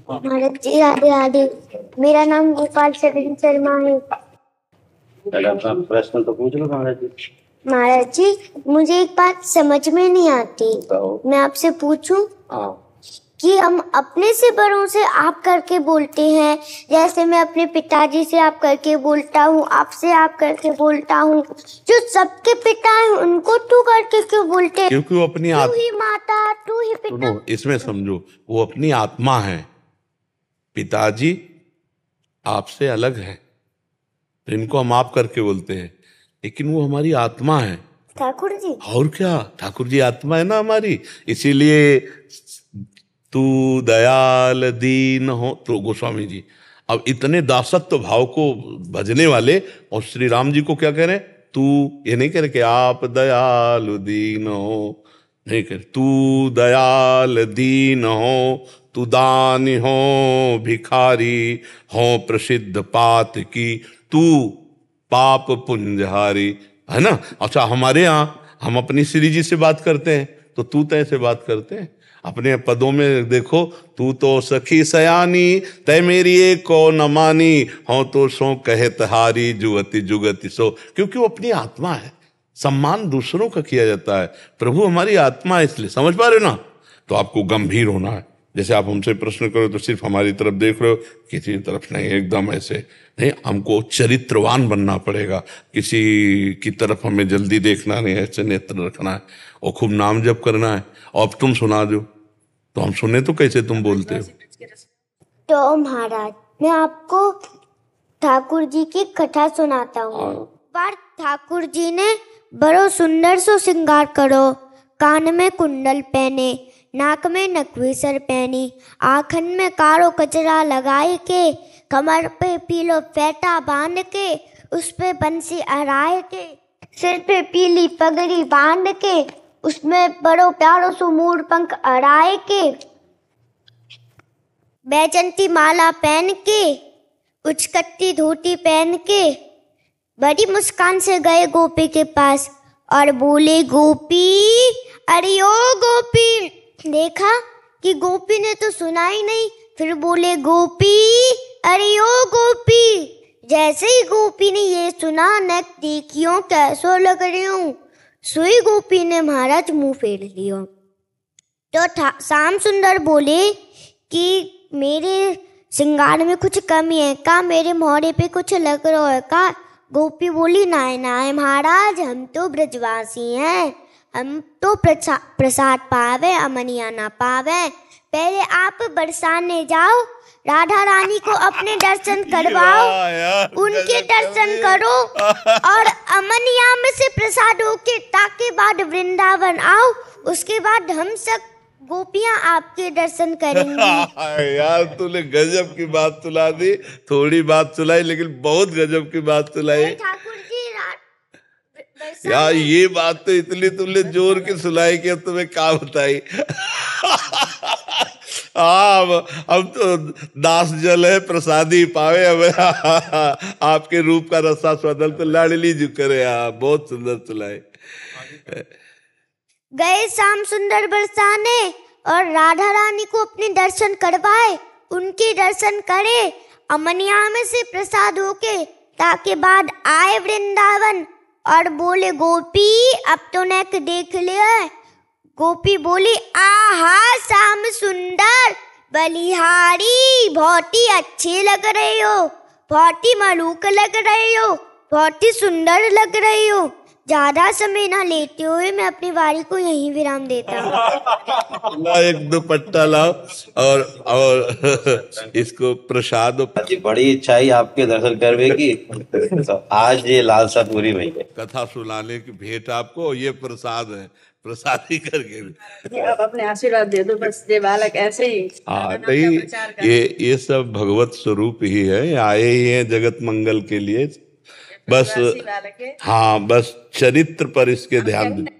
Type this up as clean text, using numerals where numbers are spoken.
महाराज जी राधे राधे। मेरा नाम गोपाल चरण शर्मा है। अपना प्रश्न तो पूछ लो महाराज जी। महाराज जी, मुझे एक बात समझ में नहीं आती, मैं आपसे पूछूं? हाँ। कि हम अपने से बड़ों से आप करके बोलते हैं, जैसे मैं अपने पिताजी से आप करके बोलता हूँ, आपसे आप करके बोलता हूँ, जो सबके पिता हैं उनको तू करके क्यों बोलते हैं? क्योंकि वो अपनी तू ही माता, तू ही पिता। सुनो, इसमें समझो, वो अपनी आत्मा है। पिताजी आपसे अलग है तो इनको हम आप करके बोलते हैं, लेकिन वो हमारी आत्मा है। ठाकुर जी। और क्या, ठाकुर जी आत्मा है ना हमारी। इसीलिए तू दयाल दीन हो, तो गोस्वामी जी अब इतने दासत्व भाव को भजने वाले, और श्री राम जी को क्या कह रहे हैं? तू, ये नहीं कह रहे कि आप दयाल दीन हो, नहीं कह रहे तू दयाल दीन हो, तू दानी हो, भिखारी हो, प्रसिद्ध पात की, तू पाप पुंजहारी, है ना। अच्छा, हमारे यहाँ हम अपनी श्री जी से बात करते हैं तो तू तय से बात करते हैं। अपने पदों में देखो, तू तो सखी सयानी, तय मेरी एक को न मानी, हो तो सो कहत हारी, जुगति जुगति सो। क्योंकि वो अपनी आत्मा है, सम्मान दूसरों का किया जाता है। प्रभु हमारी आत्मा है, इसलिए समझ पा रहे हो ना। तो आपको गंभीर होना है। जैसे आप हमसे प्रश्न करो तो सिर्फ हमारी तरफ देख रहे हो, किसी तरफ नहीं, एकदम ऐसे नहीं। हमको चरित्रवान बनना पड़ेगा, किसी की तरफ हमें जल्दी देखना नहीं है, ऐसे नेत्र रखना है और खूब नाम जप करना है। और अब तुम सुना दो तो हम सुने तो कैसे तुम बोलते हो। तो महाराज, मैं आपको ठाकुर जी की कथा सुनाता हूँ। बार ठाकुर जी ने बड़ो सुंदर सो श्रृंगार करो, कान में कुंडल पहने, नाक में नकवीसर पहनी, आँखन में कारो कचरा लगाए के, कमर पे पीलो फेटा बांध के, उस पे बंसी अराए के, सिर पे पीली पगड़ी बांध के, उसमें बड़ो प्यारो सो मूड पंख अड़ाए के, बैजंती माला पहन के, उचकट्टी धोती पहन के, बड़ी मुस्कान से गए गोपी के पास और बोले, गोपी, अरे ओ गोपी। देखा कि गोपी ने तो सुना ही नहीं, फिर बोले, गोपी, अरे ओ गोपी। जैसे ही गोपी ने ये सुना, न देखियो कैसो लग रही हूँ, सोई गोपी ने महाराज मुंह फेर लिया। तो श्याम सुंदर बोले कि मेरे श्रृंगार में कुछ कमी है का, मेरे मोहरे पे कुछ लग रहा है का? गोपी बोली, नाय नाय महाराज, हम तो ब्रजवासी हैं, हम तो प्रसाद पावे, अमनिया ना पावे। पहले आप बरसाने जाओ, राधा रानी को अपने दर्शन करवाओ, उनके दर्शन करो और अमनिया में से प्रसाद होके ताके बाद वृंदावन आओ, उसके बाद हम सब गोपियां आपके दर्शन करेंगी। यार तूने गजब की बात सुना दी, थोड़ी बात सुनाई लेकिन बहुत गजब की बात सुनाई। ठाकुर जी यार ये बात तो इतनी तुमने जोर की सुनाई कि अब तुम्हें क्या बताई। अब तो दास जल है प्रसादी पावे, अब आपके रूप का रसा स्वदल तो लाडली जो करे। बहुत सुंदर सुनाई। गए श्याम सुंदर बरसाने और राधा रानी को अपने दर्शन करवाए, उनके दर्शन करे, अमनिया में से प्रसाद होके ताके बाद आए वृंदावन और बोले, गोपी अब तो नेक देख लिया। गोपी बोली, आहा श्याम सुंदर बलिहारी, बहुत ही अच्छे लग रहे हो, बहुत ही मलूक लग रहे हो, बहुत ही सुंदर लग रहे हो। ज्यादा समय ना लेते हुए मैं अपनी वारी को यहीं विराम देता हूँ। एक दुपट्टा लाओ और इसको प्रसाद। बड़ी इच्छा ही आपके दर्शन करने की, तो आज ये लालसा पूरी हुई है। कथा सुनाने की भेंट आपको, ये प्रसाद है, प्रसाद ही करके आप अपने आशीर्वाद दे दो बस। ये बालक ऐसे ही नहीं, ये सब भगवत स्वरूप ही है, आए ही हैं जगत मंगल के लिए। बस हाँ, बस चरित्र पर इसके ध्यान दे।